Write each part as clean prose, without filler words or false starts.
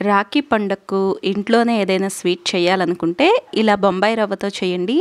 రాఖీ పండగకు ఇంట్లోనే ఏదైనా స్వీట్ చేయాలనుకుంటే ఇలా బొంబాయి రవ్వతో చేయండి.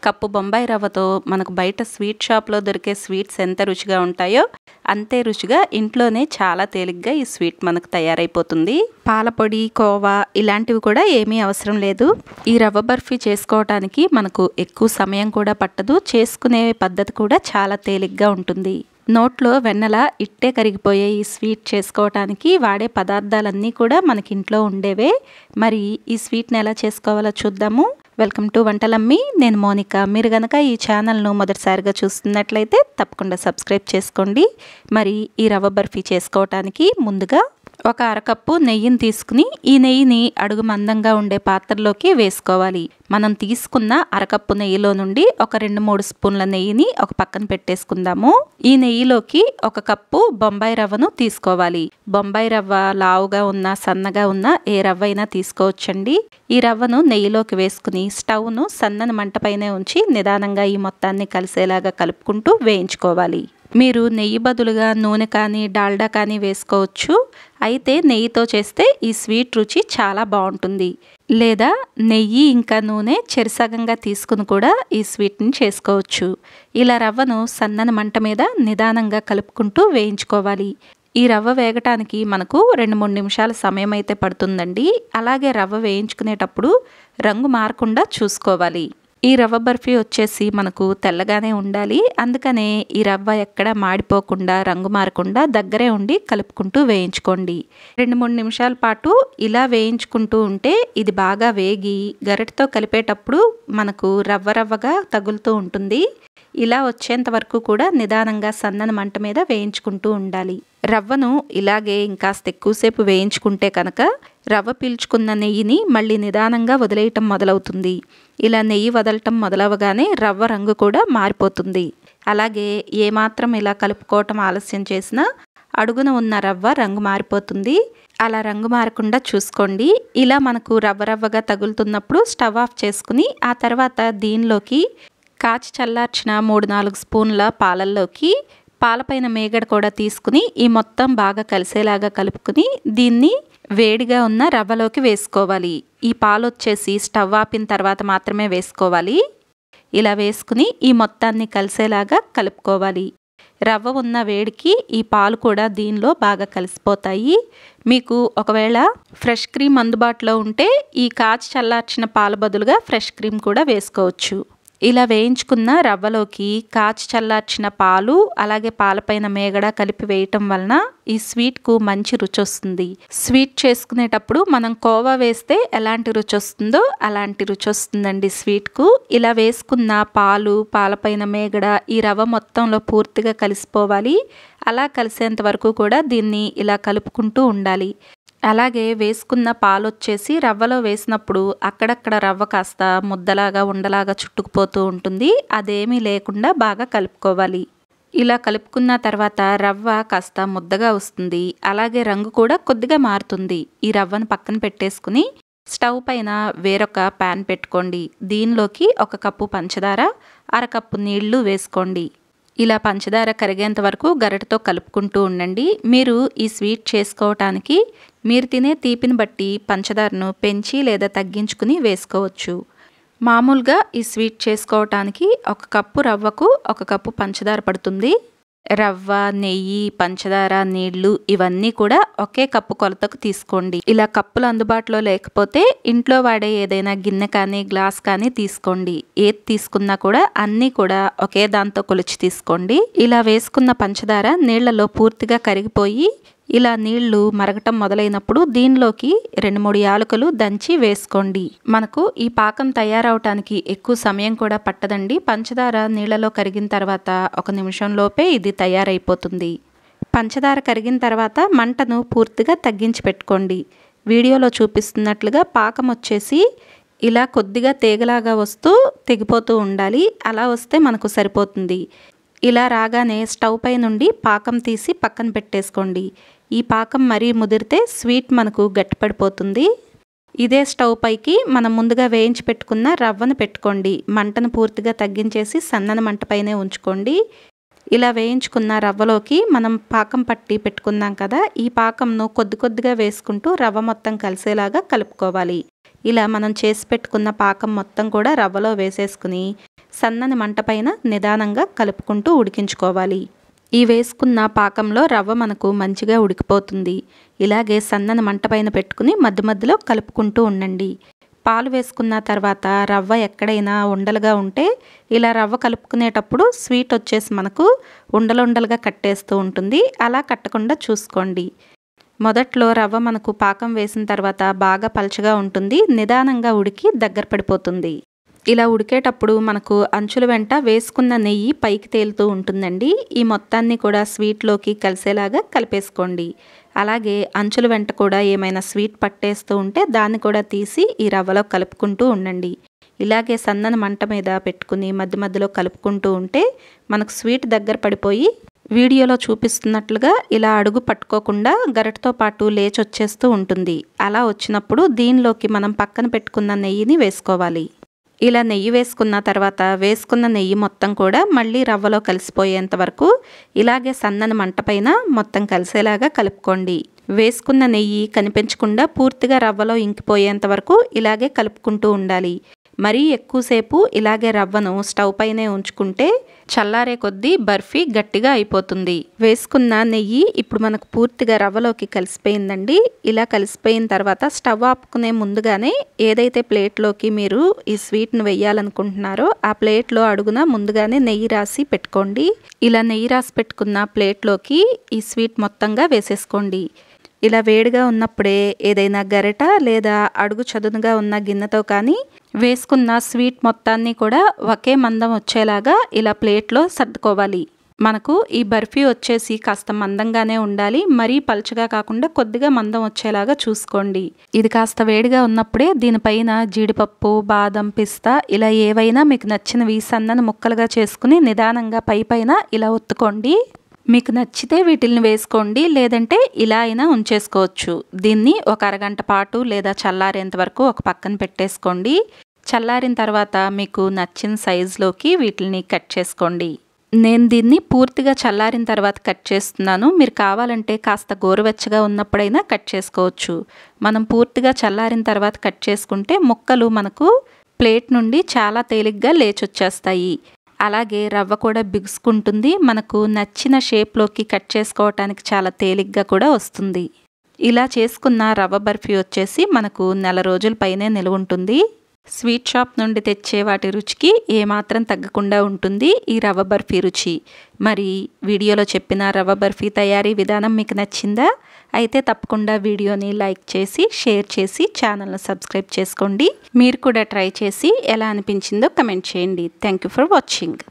కప్పు బొంబాయి రవ్వతో మనకు బయట స్వీట్ షాప్లో దొరికే స్వీట్స్ ఎంత రుచిగా ఉంటాయో అంతే రుచిగా ఇంట్లోనే చాలా తేలిగ్గా ఈ స్వీట్ మనకు తయారైపోతుంది. పాలపొడి, కోవా ఇలాంటివి కూడా ఏమీ అవసరం లేదు. ఈ రవ్వ బర్ఫీ చేసుకోవటానికి మనకు ఎక్కువ సమయం కూడా పట్టదు. చేసుకునే పద్ధతి కూడా చాలా తేలిగ్గా ఉంటుంది. నోట్లో వెన్నలా ఇట్టే కరిగిపోయే ఈ స్వీట్ చేసుకోవటానికి వాడే పదార్థాలన్నీ కూడా మనకి ఇంట్లో ఉండేవే. మరి ఈ స్వీట్ని ఎలా చేసుకోవాలో చూద్దాము. వెల్కమ్ టు వంటలమ్మి. నేను మోనిక. మీరు గనక ఈ ఛానల్ను మొదటిసారిగా చూస్తున్నట్లయితే తప్పకుండా సబ్స్క్రైబ్ చేసుకోండి. మరి ఈ రవ్వ బర్ఫీ చేసుకోవటానికి ముందుగా ఒక అరకప్పు నెయ్యిని తీసుకుని ఈ నెయ్యిని అడుగు మందంగా ఉండే పాత్రలోకి వేసుకోవాలి. మనం తీసుకున్న అరకప్పు నెయ్యిలో నుండి ఒక 2-3 స్పూన్ల నెయ్యిని ఒక పక్కన పెట్టేసుకుందాము. ఈ నెయ్యిలోకి ఒక కప్పు బొంబాయి రవ్వను తీసుకోవాలి. బొంబాయి రవ్వ లావుగా ఉన్న, సన్నగా ఉన్న ఏ రవ్వ అయినా తీసుకోవచ్చండి. ఈ రవ్వను నెయ్యిలోకి వేసుకుని స్టవ్ను సన్నని మంటపైనే ఉంచి నిదానంగా ఈ మొత్తాన్ని కలిసేలాగా కలుపుకుంటూ వేయించుకోవాలి. మీరు నెయ్యి బదులుగా నూనె కానీ డాల్డా కానీ వేసుకోవచ్చు. అయితే నెయ్యితో చేస్తే ఈ స్వీట్ రుచి చాలా బాగుంటుంది. లేదా నెయ్యి ఇంకా నూనె చెరిసగంగా తీసుకుని కూడా ఈ స్వీట్ని చేసుకోవచ్చు. ఇలా రవ్వను సన్నని మంట మీద నిదానంగా కలుపుకుంటూ వేయించుకోవాలి. ఈ రవ్వ వేగటానికి మనకు 2-3 నిమిషాల సమయం అయితే పడుతుందండి. అలాగే రవ్వ వేయించుకునేటప్పుడు రంగు మారకుండా చూసుకోవాలి. ఈ రవ్వ బర్ఫీ వచ్చేసి మనకు తెల్లగానే ఉండాలి. అందుకనే ఈ రవ్వ ఎక్కడ మాడిపోకుండా, రంగు మారకుండా దగ్గరే ఉండి కలుపుకుంటూ వేయించుకోండి. 2-3 నిమిషాల పాటు ఇలా వేయించుకుంటూ ఉంటే ఇది బాగా వేగి గరిటెతో కలిపేటప్పుడు మనకు రవ్వగా తగులుతూ ఉంటుంది. ఇలా వచ్చేంత వరకు కూడా నిదానంగా సన్నని మంట మీద వేయించుకుంటూ ఉండాలి. రవ్వను ఇలాగే ఇంకాస్త ఎక్కువసేపు వేయించుకుంటే కనుక రవ్వ పీల్చుకున్న నెయ్యిని మళ్ళీ నిదానంగా వదిలేయటం మొదలవుతుంది. ఇలా నెయ్యి వదలటం మొదలవగానే రవ్వ రంగు కూడా మారిపోతుంది. అలాగే ఏమాత్రం ఇలా కలుపుకోవటం ఆలస్యం చేసినా అడుగున ఉన్న రవ్వ రంగు మారిపోతుంది. అలా రంగు మారకుండా చూసుకోండి. ఇలా మనకు రవ్వగా తగులుతున్నప్పుడు స్టవ్ ఆఫ్ చేసుకుని ఆ తర్వాత దీనిలోకి కాచి చల్లార్చిన 3-4 స్పూన్ల పాలల్లోకి పాలపైన మేగడ కూడా తీసుకుని ఈ మొత్తం బాగా కలిసేలాగా కలుపుకుని దీన్ని వేడిగా ఉన్న రవ్వలోకి వేసుకోవాలి. ఈ పాలు వచ్చేసి స్టవ్ ఆపిన తర్వాత మాత్రమే వేసుకోవాలి. ఇలా వేసుకుని ఈ మొత్తాన్ని కలిసేలాగా కలుపుకోవాలి. రవ్వ ఉన్న వేడికి ఈ పాలు కూడా దీనిలో బాగా కలిసిపోతాయి. మీకు ఒకవేళ ఫ్రెష్ క్రీమ్ అందుబాటులో ఉంటే ఈ కాచి చల్లార్చిన పాల బదులుగా ఫ్రెష్ క్రీమ్ కూడా వేసుకోవచ్చు. ఇలా వేయించుకున్న రవ్వలోకి కాచి చల్లార్చిన పాలు అలాగే పాలపైన మేగడ కలిపి వేయటం వలన ఈ స్వీట్కు మంచి రుచి వస్తుంది. స్వీట్ చేసుకునేటప్పుడు మనం కోవా వేస్తే ఎలాంటి రుచి వస్తుందో అలాంటి రుచి వస్తుందండి స్వీట్కు. ఇలా వేసుకున్న పాలు, పాలపైన మేగడ ఈ రవ్వ మొత్తంలో పూర్తిగా కలిసిపోవాలి. అలా కలిసేంత వరకు కూడా దీన్ని ఇలా కలుపుకుంటూ ఉండాలి. అలాగే వేసుకున్న పాలు వచ్చేసి రవ్వలో వేసినప్పుడు అక్కడక్కడ రవ్వ కాస్త ముద్దలాగా ఉండలాగా చుట్టుకుపోతూ ఉంటుంది. అదేమీ లేకుండా బాగా కలుపుకోవాలి. ఇలా కలుపుకున్న తర్వాత రవ్వ కాస్త ముద్దగా వస్తుంది. అలాగే రంగు కూడా కొద్దిగా మారుతుంది. ఈ రవ్వను పక్కన పెట్టేసుకుని స్టవ్ పైన వేరొక ప్యాన్ పెట్టుకోండి. దీనిలోకి 1 కప్పు పంచదార, అరకప్పు నీళ్లు వేసుకోండి. ఇలా పంచదార కరిగేంత వరకు గరిటెతో కలుపుకుంటూ ఉండండి. మీరు ఈ స్వీట్ చేసుకోవటానికి మీరు తినే తీపిని బట్టి పంచదారను పెంచి లేదా తగ్గించుకుని వేసుకోవచ్చు. మామూలుగా ఈ స్వీట్ చేసుకోవటానికి 1 కప్పు రవ్వకు 1 కప్పు పంచదార పడుతుంది. రవ్వ, నెయ్యి, పంచదార, నీళ్లు ఇవన్నీ కూడా ఒకే కప్పు కొలతకు తీసుకోండి. ఇలా కప్పులు అందుబాటులో లేకపోతే ఇంట్లో వాడే ఏదైనా గిన్నె కానీ గ్లాస్ కానీ తీసుకోండి. ఏది తీసుకున్నా కూడా అన్నీ కూడా ఒకే దాంతో కొలిచి తీసుకోండి. ఇలా వేసుకున్న పంచదార నీళ్లలో పూర్తిగా కరిగిపోయి ఇలా నీళ్లు మరగటం మొదలైనప్పుడు దీనిలోకి 2-3 యాలకులు దంచి వేసుకోండి. మనకు ఈ పాకం తయారవటానికి ఎక్కువ సమయం కూడా పట్టదండి. పంచదార నీళ్లలో కరిగిన తర్వాత 1 నిమిషంలోపే ఇది తయారైపోతుంది. పంచదార కరిగిన తర్వాత మంటను పూర్తిగా తగ్గించి పెట్టుకోండి. వీడియోలో చూపిస్తున్నట్లుగా పాకం వచ్చేసి ఇలా కొద్దిగా తీగలాగా వస్తూ తెగిపోతూ ఉండాలి. అలా వస్తే మనకు సరిపోతుంది. ఇలా రాగానే స్టవ్ పై నుండి పాకం తీసి పక్కన పెట్టేసుకోండి. ఈ పాకం మరీ ముదిరితే స్వీట్ మనకు గట్టిపడిపోతుంది. ఇదే స్టవ్ పైకి మనం ముందుగా వేయించి పెట్టుకున్న రవ్వను పెట్టుకోండి. మంటను పూర్తిగా తగ్గించేసి సన్నని మంటపైనే ఉంచుకోండి. ఇలా వేయించుకున్న రవ్వలోకి మనం పాకం పట్టి పెట్టుకున్నాం కదా, ఈ పాకంను కొద్ది కొద్దిగా వేసుకుంటూ రవ్వ మొత్తం కలిసేలాగా కలుపుకోవాలి. ఇలా మనం చేసి పెట్టుకున్న పాకం మొత్తం కూడా రవ్వలో వేసేసుకుని సన్నని మంట పైన నిదానంగా కలుపుకుంటూ ఉడికించుకోవాలి. ఈ వేసుకున్న పాకంలో రవ్వ మనకు మంచిగా ఉడికిపోతుంది. ఇలాగే సన్నని మంట పైన పెట్టుకుని మధ్య మధ్యలో కలుపుకుంటూ ఉండండి. పాలు వేసుకున్న తర్వాత రవ్వ ఎక్కడైనా ఉండలుగా ఉంటే ఇలా రవ్వ కలుపుకునేటప్పుడు స్వీట్ వచ్చేసి మనకు ఉండలుండలుగా కట్టేస్తూ ఉంటుంది. అలా కట్టకుండా చూసుకోండి. మొదట్లో రవ్వ మనకు పాకం వేసిన తర్వాత బాగా పలచగా ఉంటుంది. నిదానంగా ఉడికి దగ్గర పడిపోతుంది. ఇలా ఉడికేటప్పుడు మనకు అంచుల వెంట వేసుకున్న నెయ్యి పైకి తేలుతూ ఉంటుందండి. ఈ మొత్తాన్ని కూడా స్వీట్లోకి కలిసేలాగా కలిపేసుకోండి. అలాగే అంచుల వెంట కూడా ఏమైనా స్వీట్ పట్టేస్తూ ఉంటే దాన్ని కూడా తీసి ఈ రవ్వలో కలుపుకుంటూ ఉండండి. ఇలాగే సన్నని మంట మీద పెట్టుకుని మధ్య మధ్యలో కలుపుకుంటూ ఉంటే మనకు స్వీట్ దగ్గర పడిపోయి వీడియోలో చూపిస్తున్నట్లుగా ఇలా అడుగు పట్టుకోకుండా గరిటతో పాటు లేచి వచ్చేస్తూ ఉంటుంది. అలా వచ్చినప్పుడు దీనిలోకి మనం పక్కన పెట్టుకున్న నెయ్యిని వేసుకోవాలి. ఇలా నెయ్యి వేసుకున్న తర్వాత వేసుకున్న నెయ్యి మొత్తం కూడా మళ్ళీ రవ్వలో కలిసిపోయేంత వరకు ఇలాగే సన్నని మంట పైన మొత్తం కలిసేలాగా కలుపుకోండి. వేసుకున్న నెయ్యి కనిపించకుండా పూర్తిగా రవ్వలో ఇంకిపోయేంత వరకు ఇలాగే కలుపుకుంటూ ఉండాలి. మరీ ఎక్కువసేపు ఇలాగే రవ్వను స్టవ్ పైనే ఉంచుకుంటే చల్లారే కొద్దీ బర్ఫీ గట్టిగా అయిపోతుంది. వేసుకున్న నెయ్యి ఇప్పుడు మనకు పూర్తిగా రవ్వలోకి కలిసిపోయిందండి. ఇలా కలిసిపోయిన తర్వాత స్టవ్ ఆపుకునే ముందుగానే ఏదైతే ప్లేట్లోకి మీరు ఈ స్వీట్ను వేయాలనుకుంటున్నారో ఆ ప్లేట్లో అడుగున ముందుగానే నెయ్యి రాసి పెట్టుకోండి. ఇలా నెయ్యి రాసి పెట్టుకున్న ప్లేట్లోకి ఈ స్వీట్ మొత్తంగా వేసేసుకోండి. ఇలా వేడిగా ఉన్నప్పుడే ఏదైనా గరిట లేదా అడుగు చదునుగా ఉన్న గిన్నెతో కానీ వేసుకున్న స్వీట్ మొత్తాన్ని కూడా ఒకే మందం వచ్చేలాగా ఇలా ప్లేట్లో సర్దుకోవాలి. మనకు ఈ బర్ఫీ వచ్చేసి కాస్త మందంగానే ఉండాలి. మరీ పలుచగా కాకుండా కొద్దిగా మందం వచ్చేలాగా చూసుకోండి. ఇది కాస్త వేడిగా ఉన్నప్పుడే దీనిపైన జీడిపప్పు, బాదం, పిస్తా ఇలా ఏవైనా మీకు నచ్చినవి సన్నని ముక్కలుగా చేసుకుని నిదానంగా పైన ఇలా ఒత్తుకోండి. మీకు నచ్చితే వీటిల్ని వేసుకోండి, లేదంటే ఇలా అయినా ఉంచేసుకోవచ్చు. దీన్ని ఒక అరగంట పాటు లేదా చల్లారేంత వరకు ఒక పక్కన పెట్టేసుకోండి. చల్లారిన తర్వాత మీకు నచ్చిన సైజులోకి వీటిని కట్ చేసుకోండి. నేను దీన్ని పూర్తిగా చల్లారిన తర్వాత కట్ చేస్తున్నాను. మీరు కావాలంటే కాస్త గోరువెచ్చగా ఉన్నప్పుడైనా కట్ చేసుకోవచ్చు. మనం పూర్తిగా చల్లారిన తర్వాత కట్ చేసుకుంటే ముక్కలు మనకు ప్లేట్ నుండి చాలా తేలిగ్గా లేచొచ్చేస్తాయి. అలాగే రవ్వ కూడా బిగుసుకుంటుంది. మనకు నచ్చిన షేప్లోకి కట్ చేసుకోవటానికి చాలా తేలిగ్గా కూడా వస్తుంది. ఇలా చేసుకున్న రవ్వ బర్ఫీ వచ్చేసి మనకు నెల రోజుల పైనే నిలువ ఉంటుంది. స్వీట్ షాప్ నుండి తెచ్చే వాటి రుచికి ఏమాత్రం తగ్గకుండా ఉంటుంది ఈ రవ్వ బర్ఫీ రుచి. మరి వీడియోలో చెప్పిన రవ్వ బర్ఫీ తయారీ విధానం మీకు నచ్చిందా? అయితే తప్పకుండా వీడియోని లైక్ చేసి షేర్ చేసి ఛానల్ని సబ్స్క్రైబ్ చేసుకోండి. మీరు కూడా ట్రై చేసి ఎలా అనిపించిందో కమెంట్ చేయండి. Thank you for watching.